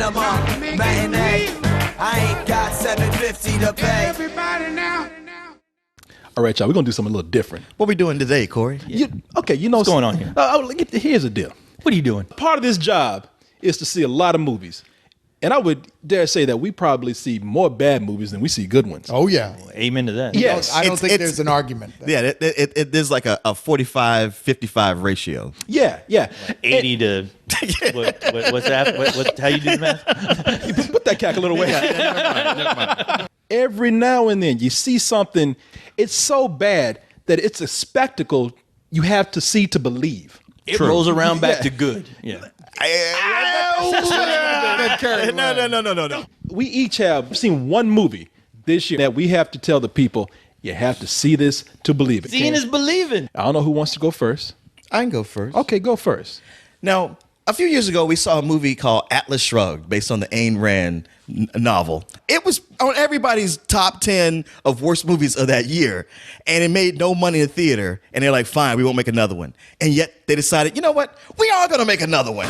cinema matinee. I ain't got 750 to pay. Everybody now. All right, y'all, we're going to do something a little different. What we doing today, Corey? What's going on here? Here's the deal. What are you doing? Part of this job is to see a lot of movies. And I would dare say that we probably see more bad movies than we see good ones. Oh, yeah. Amen to that. Yes. I don't think there's an argument there. Yeah, there's like a 45-55 ratio. Yeah. 80 to what's that? How you do the math? Put that cackle away. Never mind. Every now and then you see something, it's so bad that it's a spectacle you have to see to believe. It rolls around back to good. Yeah. No. We each have seen one movie this year that we have to tell the people, you have to see this to believe it. Seeing is believing. I don't know who wants to go first. I can go first. Okay, go first. Now, a few years ago, we saw a movie called Atlas Shrugged, based on the Ayn Rand novel. It was on everybody's top 10 of worst movies of that year, and it made no money in the theater. And they're like, fine, we won't make another one. And yet they decided, you know what? We are going to make another one.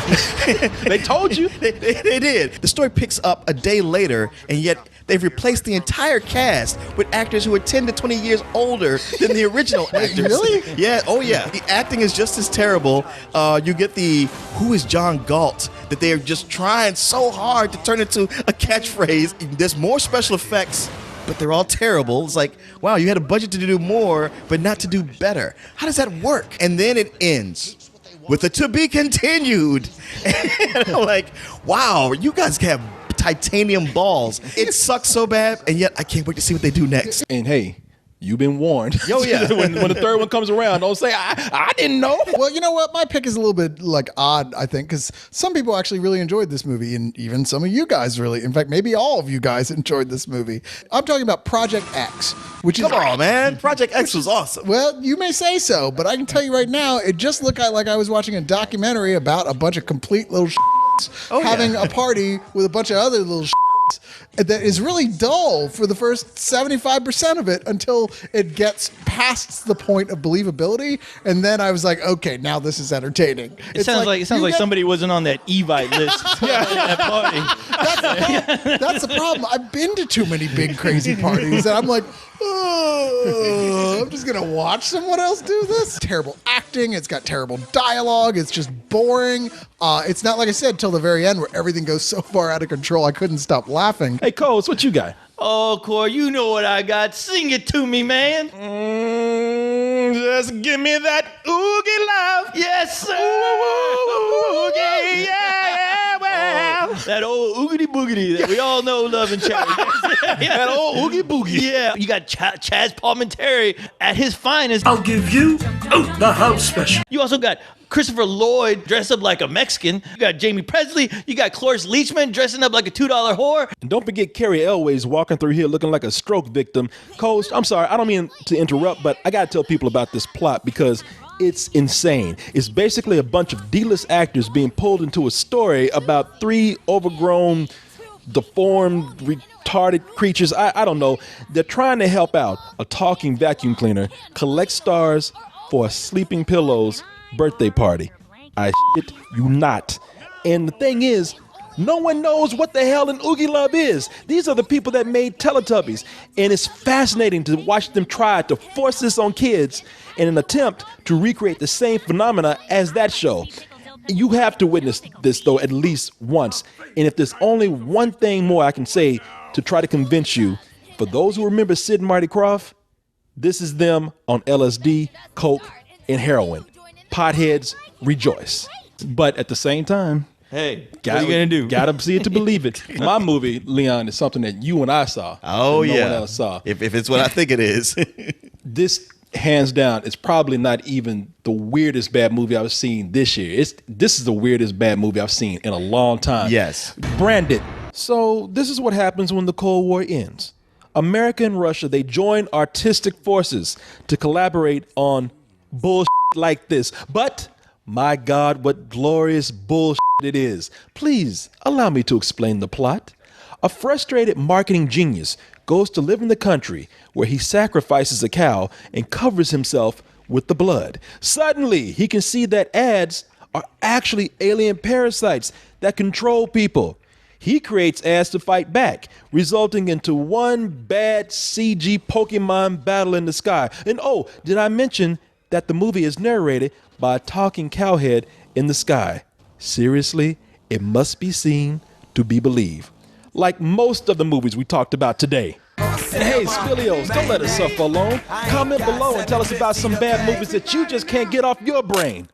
They told you. They did. The story picks up a day later, and yet they've replaced the entire cast with actors who are 10 to 20 years older than the original actors. Really? Yeah. Oh, yeah. The acting is just as terrible. You get the who is John Galt that they are just trying so hard to turn into a catchphrase. There's more special effects, but they're all terrible. It's like, wow, you had a budget to do more, but not to do better. How does that work? And then it ends with a to be continued. And I'm like, wow, you guys have titanium balls. It sucks so bad, and yet I can't wait to see what they do next. And hey, you've been warned. Oh, yeah. when the third one comes around, don't say, I didn't know. Well, you know what? My pick is a little bit odd, I think, because some people actually really enjoyed this movie, and even some of you guys really. In fact, maybe all of you guys enjoyed this movie. I'm talking about Project X, which is... Come on, man. Project X was awesome. Well, you may say so, but I can tell you right now, it just looked like I was watching a documentary about a bunch of complete little having a party with a bunch of other little that is really dull for the first 75% of it until it gets past the point of believability, and then I was like, okay, now this is entertaining. It sounds like somebody wasn't on that Evite list at that party. That's the problem. I've been to too many big crazy parties, and I'm like, oh, I'm just gonna watch someone else do this. Terrible acting. It's got terrible dialogue. It's just boring. It's not like I said till the very end where everything goes so far out of control I couldn't stop laughing. Hey, Coles, what you got? Oh, Corey, you know what I got. Sing it to me, man. Just give me that Oogie Love. Yes, sir. Oogie, yeah, well. That old oogity boogity that we all know, love, and cherish. That old Oogie Boogie. Yeah, you got Chaz Palminteri at his finest. I'll give you the house special. You also got Christopher Lloyd dressed up like a Mexican. You got Jamie Presley. You got Cloris Leachman dressing up like a $2 whore. And don't forget Carrie Elways walking through here looking like a stroke victim. Coles, I'm sorry, I don't mean to interrupt, but I got to tell people about this plot because it's insane. It's basically a bunch of D-list actors being pulled into a story about 3 overgrown, deformed, retarded creatures. I don't know. They're trying to help out a talking vacuum cleaner collect stars for a Sleeping Pillows birthday party. I shit you not. And the thing is, no one knows what the hell an Oogie Love is. These are the people that made Teletubbies. And it's fascinating to watch them try to force this on kids in an attempt to recreate the same phenomena as that show. You have to witness this, though, at least once. And if there's only one thing more I can say to try to convince you, for those who remember Sid and Marty Krofft, this is them on LSD, coke, and heroin. Potheads rejoice. But at the same time, hey, what are you going to do? Gotta see it to believe it. My movie, Leon, is something that you and I saw. Oh, no yeah. one else saw. If it's what I think it is. This, hands down, is probably not even the weirdest bad movie I've seen this year. This is the weirdest bad movie I've seen in a long time. Yes. Branded. So this is what happens when the Cold War ends. America and Russia, they join artistic forces to collaborate on bullshit like this. But my God, what glorious bullshit it is. Please allow me to explain the plot. A frustrated marketing genius goes to live in the country where he sacrifices a cow and covers himself with the blood. Suddenly, he can see that ads are actually alien parasites that control people. he creates ads to fight back, resulting into one bad CG Pokemon battle in the sky. And oh, did I mention that the movie is narrated by a talking cowhead in the sky? Seriously, it must be seen to be believed. Like most of the movies we talked about today. And hey, Spilios, don't let us suffer alone. Comment below and tell us about some bad movies that you just can't get off your brain.